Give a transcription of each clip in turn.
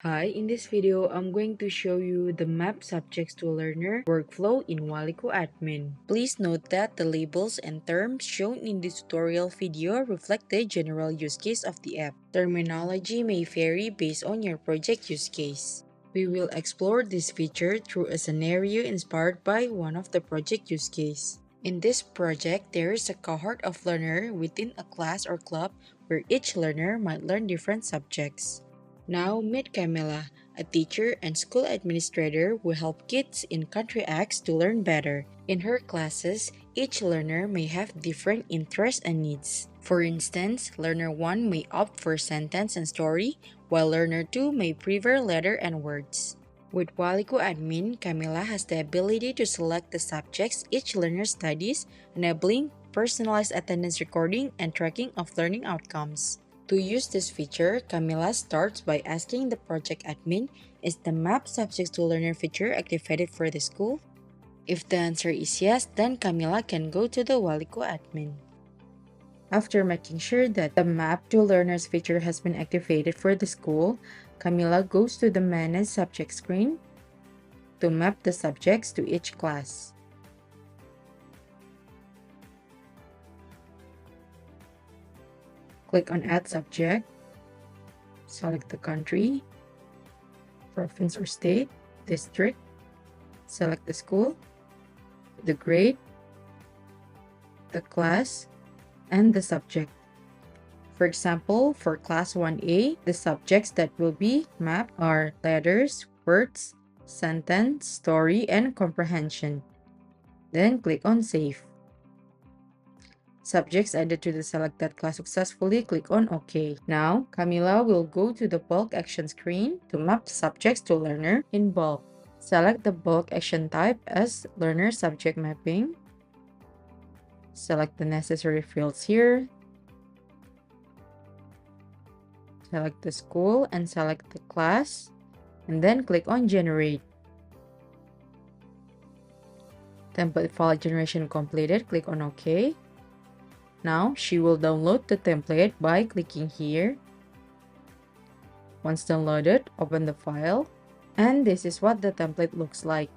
Hi, in this video, I'm going to show you the map subjects to learner workflow in Walico Admin. Please note that the labels and terms shown in this tutorial video reflect the general use case of the app. Terminology may vary based on your project use case. We will explore this feature through a scenario inspired by one of the project use case. In this project, there is a cohort of learners within a class or club where each learner might learn different subjects. Now meet Camila, a teacher and school administrator who help kids in Country X to learn better. In her classes, each learner may have different interests and needs. For instance, learner 1 may opt for sentence and story, while learner 2 may prefer letter and words. With Walico Admin, Camila has the ability to select the subjects each learner studies, enabling personalized attendance recording and tracking of learning outcomes. To use this feature, Camila starts by asking the project admin, is the Map Subjects to Learner feature activated for the school? If the answer is yes, then Camila can go to the Walico admin. After making sure that the Map to Learners feature has been activated for the school, Camila goes to the Manage Subject screen to map the subjects to each class. Click on Add Subject, select the country, province or state, district, select the school, the grade, the class, and the subject. For example, for Class 1A, the subjects that will be mapped are letters, words, sentence, story, and comprehension. Then click on Save. Subjects added to the selected class successfully, click on OK. Now, Camila will go to the bulk action screen to map the subjects to learner in bulk. Select the bulk action type as learner subject mapping. Select the necessary fields here. Select the school and select the class, and then click on Generate. Template file generation completed, click on OK. Now, she will download the template by clicking here. Once downloaded, open the file, and this is what the template looks like.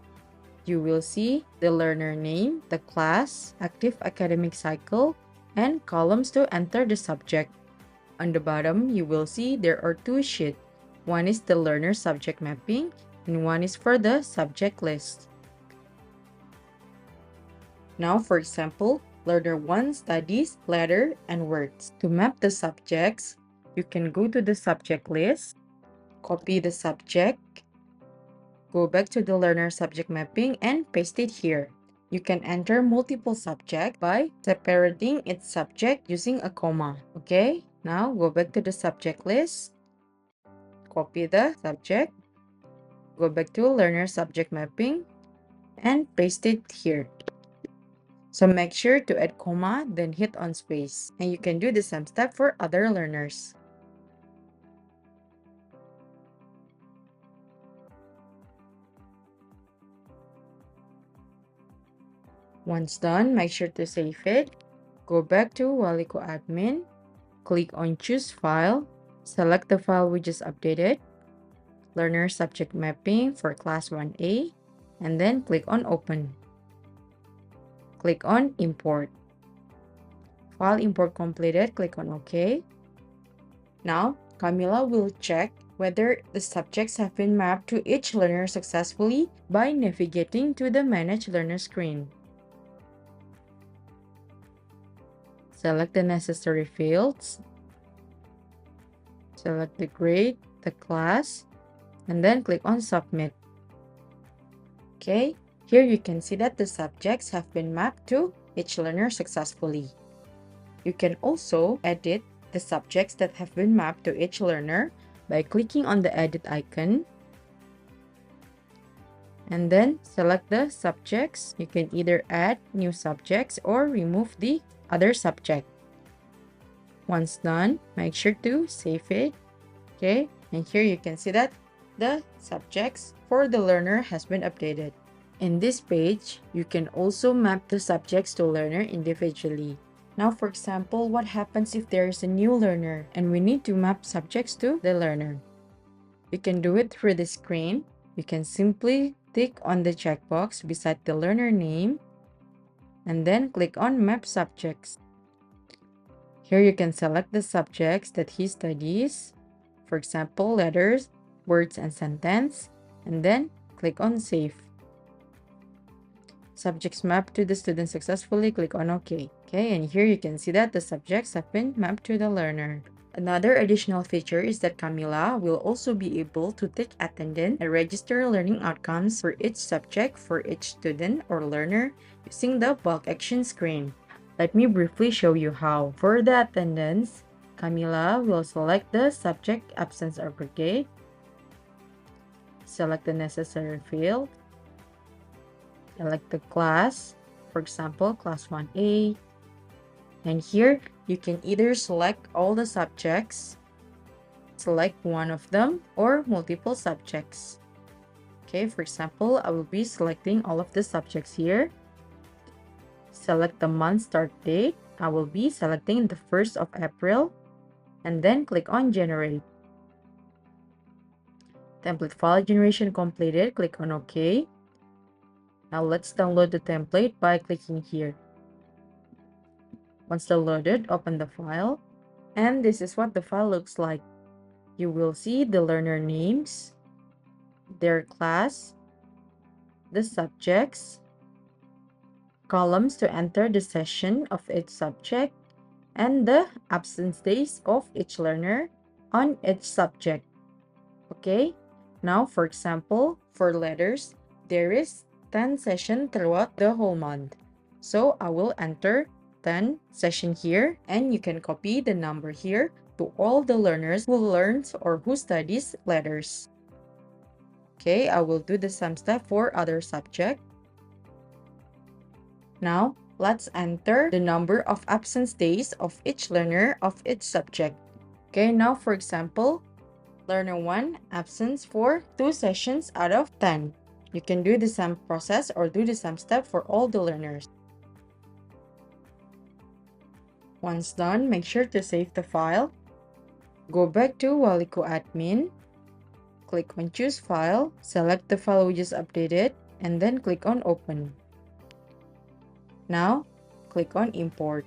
You will see the learner name, the class, active academic cycle, and columns to enter the subject. On the bottom, you will see there are two sheets. One is the learner subject mapping, and one is for the subject list. Now, for example, Learner 1 studies letter and words. To map the subjects, you can go to the subject list, copy the subject, go back to the learner subject mapping and paste it here. You can enter multiple subjects by separating its subject using a comma. Okay, now go back to the subject list, copy the subject, go back to learner subject mapping, and paste it here. So make sure to add comma, then hit on space. And you can do the same step for other learners. Once done, make sure to save it. Go back to Walico Admin, click on Choose File, select the file we just updated, Learner Subject Mapping for Class 1A, and then click on Open. Click on Import. File import completed, click on OK. Now, Camila will check whether the subjects have been mapped to each learner successfully by navigating to the Manage Learner screen. Select the necessary fields, select the grade, the class, and then click on Submit. Okay, here you can see that the subjects have been mapped to each learner successfully. You can also edit the subjects that have been mapped to each learner by clicking on the edit icon and then select the subjects. You can either add new subjects or remove the other subject. Once done, make sure to save it. Okay, and here you can see that the subjects for the learner has been updated. In this page, you can also map the subjects to learner individually. Now, for example, what happens if there is a new learner and we need to map subjects to the learner? You can do it through the screen. You can simply tick on the checkbox beside the learner name and then click on Map Subjects. Here you can select the subjects that he studies, for example, letters, words, and sentence, and then click on Save. Subjects mapped to the student successfully, click on OK. Okay, and here you can see that the subjects have been mapped to the learner. Another additional feature is that Camila will also be able to take attendance and register learning outcomes for each subject for each student or learner using the bulk action screen. Let me briefly show you how. For the attendance, Camila will select the subject absence or grade, select the necessary field, select the class, for example, class 1A, and here you can either select all the subjects, select one of them, or multiple subjects. Okay, for example, I will be selecting all of the subjects here. Select the month start date. I will be selecting the 1st of April, and then click on Generate. Template file generation completed. Click on OK. Now let's download the template by clicking here. Once downloaded, open the file, and this is what the file looks like. You will see the learner names, their class, the subjects, columns to enter the session of each subject, and the absence days of each learner on each subject. Okay, now for example, for letters, there is 10 sessions throughout the whole month. So I will enter 10 session here, and you can copy the number here to all the learners who learns or who studies letters. Okay, I will do the same step for other subject. Now, let's enter the number of absence days of each learner of each subject. Okay, now for example, learner 1 absence for 2 sessions out of 10. You can do the same process or do the same step for all the learners. Once done, make sure to save the file. Go back to Waliku Admin. Click on Choose File, select the file we just updated, and then click on Open. Now, click on Import.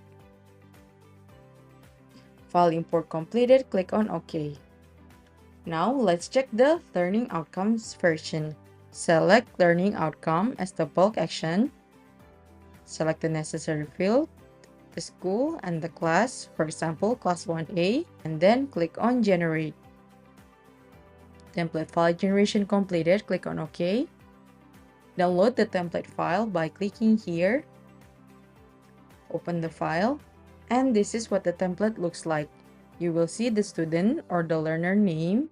File import completed, click on OK. Now, let's check the Learning Outcomes version. Select Learning Outcome as the bulk action. Select the necessary field, the school, and the class, for example, class 1A, and then click on Generate. Template file generation completed, click on OK. Download the template file by clicking here. Open the file, and this is what the template looks like. You will see the student or the learner name,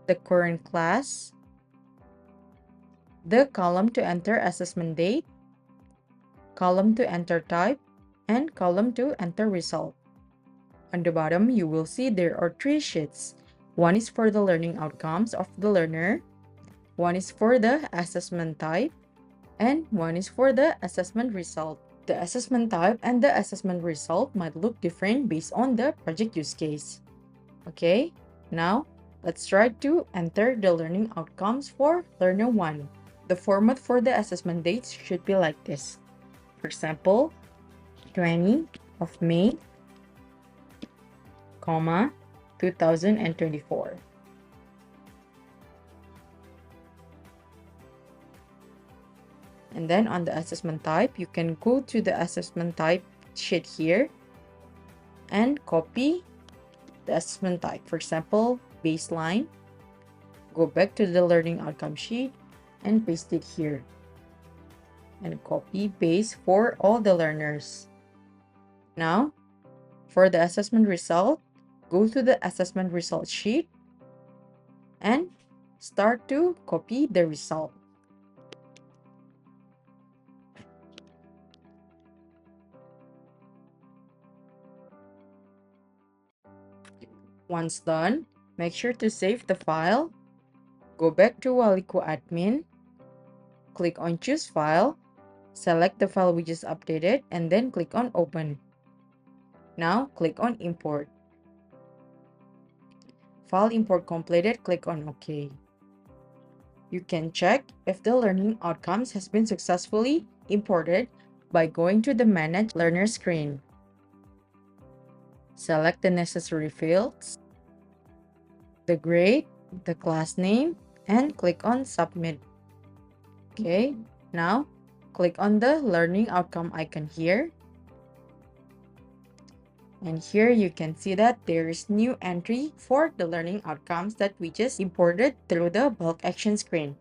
the current class, the column to enter assessment date, column to enter type, and column to enter result. On the bottom, you will see there are 3 sheets. One is for the learning outcomes of the learner, one is for the assessment type, and one is for the assessment result. The assessment type and the assessment result might look different based on the project use case. Okay, now let's try to enter the learning outcomes for learner 1. The format for the assessment dates should be like this. For example, 20 of May, 2024. And then on the assessment type, you can go to the assessment type sheet here and copy the assessment type. For example, baseline. Go back to the learning outcome sheet and paste it here. And copy paste for all the learners. Now, for the assessment result, go to the assessment result sheet and start to copy the result. Once done, make sure to save the file. Go back to Waliku Admin. Click on Choose File. Select the file we just updated and then click on Open. Now click on Import. File import completed, click on OK. You can check if the learning outcomes has been successfully imported by going to the Manage Learner screen. Select the necessary fields, the grade, the class name, and click on Submit. Okay, now click on the learning outcome icon here. And here you can see that there is new entry for the learning outcomes that we just imported through the bulk action screen.